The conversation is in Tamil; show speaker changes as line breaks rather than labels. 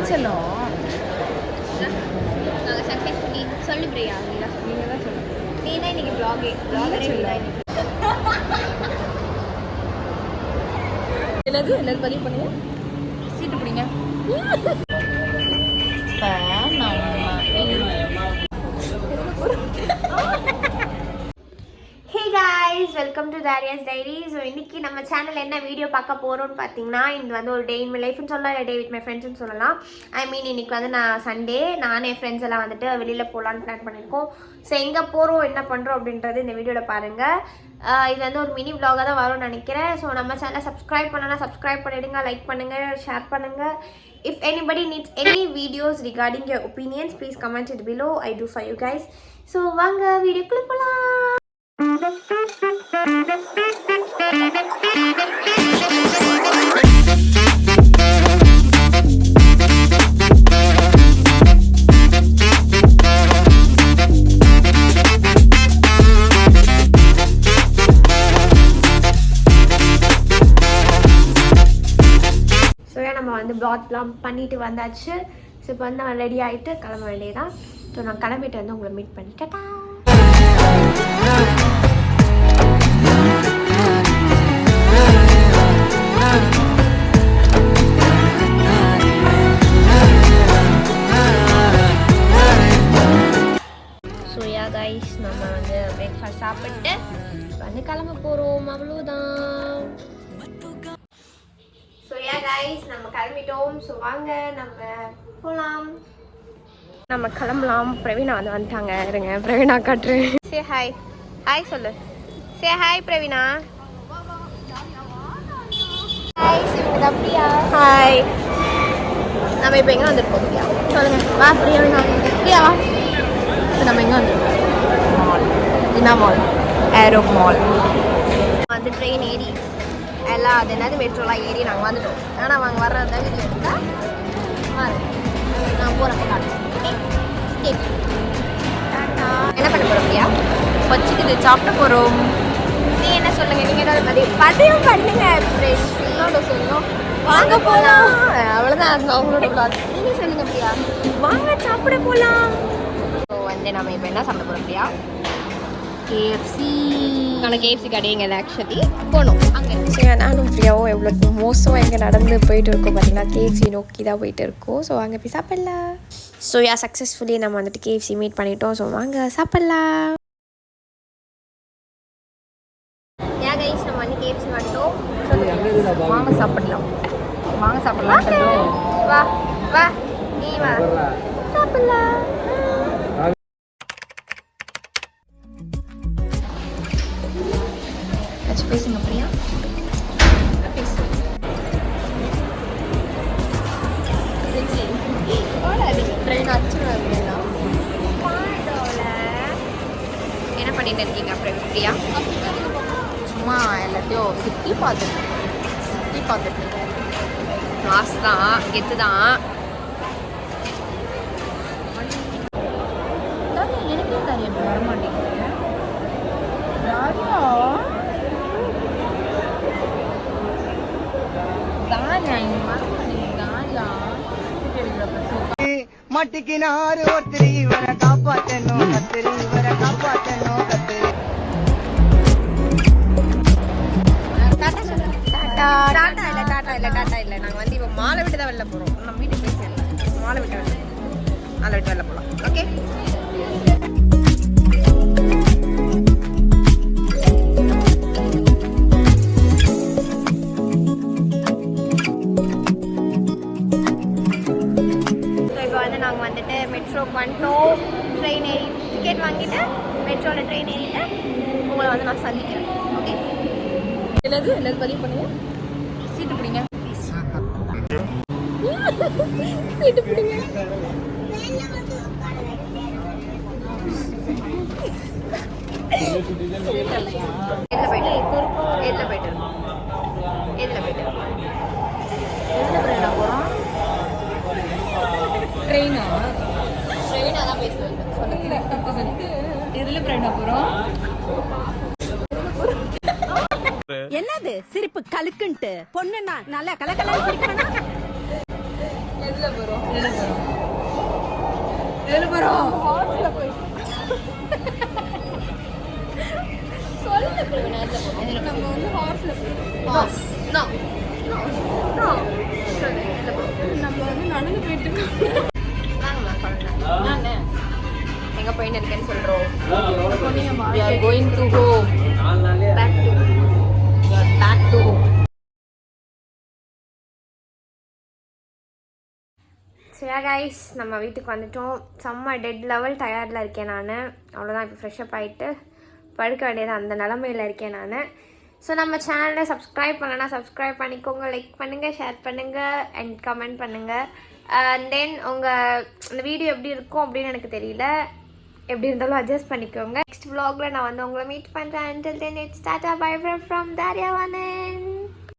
செல்லும்
நாங்கள் சக்ஸஸ்ஃபுல்லி சொல்லு பிரியா நீங்கள் தான் சொல்லுங்கள். நீ தான் இன்னைக்கு ப்ளாகரே தான்
என்னது பதிவு பண்ணுங்க. சீட்டு பிடிங்க.
Hey guys, welcome to Thariya's diary. So இன்றைக்கி நம்ம சேனல் என்ன வீடியோ பார்க்க போகிறோம்னு பார்த்தீங்கன்னா, இது வந்து ஒரு டே இன் மை லைஃப்னு சொல்லலாம், இல்லை டே வித் மை ஃப்ரெண்ட்ஸ்னு சொல்லலாம். ஐ மீன் இன்றைக்கி வந்து நான் சண்டே, நானே ஃப்ரெண்ட்ஸ் எல்லாம் வந்துட்டு வெளியில் போகலான்னு பிளான் பண்ணியிருக்கோம். ஸோ எங்கே போகிறோம், என்ன பண்ணுறோம் அப்படின்றது இந்த வீடியோவில் பாருங்கள். இது வந்து ஒரு மினி vlog-ஆ தான் வரும்னு நினைக்கிறேன். ஸோ நம்ம சேனலை சப்ஸ்கிரைப் பண்ணலாம், சப்ஸ்கிரைப் பண்ணிவிடுங்க, லைக் பண்ணுங்கள், ஷேர் பண்ணுங்கள். If anybody needs any videos regarding your opinions, please comment it below. I do for you guys. So வாங்க வீடியோக்குள்ள போலாம். நம்ம வந்து ப்ளாட்லாம் பண்ணிட்டு வந்தாச்சு. ஸோ இப்போ வந்து நான் ரெடி ஆகிட்டு கிளம்ப வேண்டியதான். ஸோ நான் கிளம்பிட்டு வந்து உங்களை மீட் பண்ணிட்டேன். ஸோ யா கைஸ், நம்ம வந்து பிரேக்ஃபாஸ்ட் சாப்பிட்டு வந்து கிளம்ப போகிறோம், அவ்வளோதான். ஸோ யா கைஸ், நம்ம கிளம்பிட்டோம். ஸோ வாங்க நம்ம போகலாம், நம்ம கிளம்பலாம். பிரவீனா வந்து வந்துட்டாங்க. இருங்க, பிரவீனா காட்டுறேன். சே ஹாய். ஹாய் சொல்லு. Say hi Praveena. Hi Sivatha Priya. Hi. நம்ம இப்போ எங்கே வந்திருக்கோம் பிரியா? சொல்லுங்க. வா பிரியா. பிரியா வா. இப்போ நம்ம எங்கே வந்திருக்கோம்? மால். என்ன மால்? Aero mall. வந்து ட்ரெயின் ஏறி எல்லாம் அது என்னது மெட்ரோலாம் ஏறி நாங்கள் வந்துட்டோம். ஆனால் அவங்க வர்றத வீடியோ எடுத்தா நான் போகிறப்ப காட்டுறேன். என்ன பண்ண போகிறோம் பிரியா?
வச்சுக்குது சாப்பிட போகிறோம்.
நீ என்ன சொல்லுங்கள், நீங்கள் ஏதாவது பதிவும் பண்ணுங்க. இன்னொன்று சொல்லணும், வாங்க போகலாம். அவ்வளோதான் அவங்களோட vlog. நீங்கள் சொல்லுங்கள் பிரியா, வாங்க சாப்பிட போகலாம். ஸோ வந்து நம்ம இப்போ என்ன சாப்பிட போகிறோம் பிரியா?
கேஎஃப்சி.
கேஎஃப்சி கடைங்க ஆக்சுவலி போகணும் அங்கே.
சரி, நானும் பிரியாவும் எவ்வளோ மோசம் எங்கே நடந்து போயிட்டு இருக்கோம் பார்த்தீங்கன்னா, கேஎஃப்சி நோக்கி தான் போயிட்டு இருக்கோம். ஸோ அங்கே போய் சாப்பிட்லாம். ஸோ யா சக்ஸஸ்ஃபுல்லி நம்ம வந்துட்டு கேஎஃப்சி மீட் பண்ணிட்டோம். ஸோ வாங்க சாப்பிட்லாம். யா கைஸ், நம்ம வந்து கேஎஃப்சி வந்துட்டோம். வாங்க சாப்பிடலாம். வாங்க சாப்பிடலாம்.
வா வா நீ வா சாப்பிடலாம்.
பேசுங்க பிரியா.
என்ன பண்ணிட்டு இருக்கீங்க அப்புறம் பிரியா?
சும்மா எல்லாத்தையும் சுற்றி பார்த்துட்டு
மாஸ் தான், கெத்து தான்.
எனக்கே தெரியும் வரமாட்டேங்குது.
மட்டிக்கினாரு ஒருத்தர் இவரை காப்பாற்றணும், கத்திரி இவரை காப்பாற்றணும், கத்திரி.
டாட்டா இல்லை. நாங்கள் வந்து இப்போ மாலை விட்டு தான் வெளில போகிறோம். நம்ம வீட்டுக்கு போய் சேரல, மாலை விட்டு வெளில போகலாம். ஓகே. நாங்கள் வந்துட்டு மெட்ரோக்கு வந்துட்டோம். ட்ரெயின் ஏறி டிக்கெட் வாங்கிட்டு மெட்ரோவில் ட்ரெயின் ஏறிட்டு உங்களை வந்து நான் சந்திக்கிறேன். ஓகே.
என்னது பதிவு பண்ணுங்க. சீட்டு பிடிங்க.
சீட்டு பிடிங்க. எதில் போயிட்டு ட்ரெயினாக தான் பேசுவேன்.
இதில் ஃப்ரெண்டாக போகிறோம்.
என்னது சிரிப்பு கலுக்குன்ட்டு பொண்ணுன்னா நல்லா கலக்கல சிரிக்கணும்.
எங்க போயின்னு இருக்கேன்னு சொல்றோம்.
பேக் டு
சரியா கைஸ், நம்ம வீட்டுக்கு வந்துட்டோம். செம்ம டெட் லெவல் டயர்டில் இருக்கேன் நான். அவ்வளோதான், இப்போ ஃப்ரெஷ்அப் ஆகிட்டு படுக்க வேண்டியது அந்த நிலமையில் இருக்கேன் நான். ஸோ நம்ம சேனலை சப்ஸ்கிரைப் பண்ணலன்னா சப்ஸ்கிரைப் பண்ணிக்கோங்க, லைக் பண்ணுங்கள், ஷேர் பண்ணுங்கள் அண்ட் கமெண்ட் பண்ணுங்கள். அண்ட் தென் உங்கள் இந்த வீடியோ எப்படி இருக்கும் அப்படின்னு எனக்கு தெரியல, எப்படி இருந்தாலும் அட்ஜஸ்ட் பண்ணிக்கோங்க. நெக்ஸ்ட் vlogல நான் வந்து உங்களை மீட் பண்ணுறேன். until then it's tata bye from Daryavanne.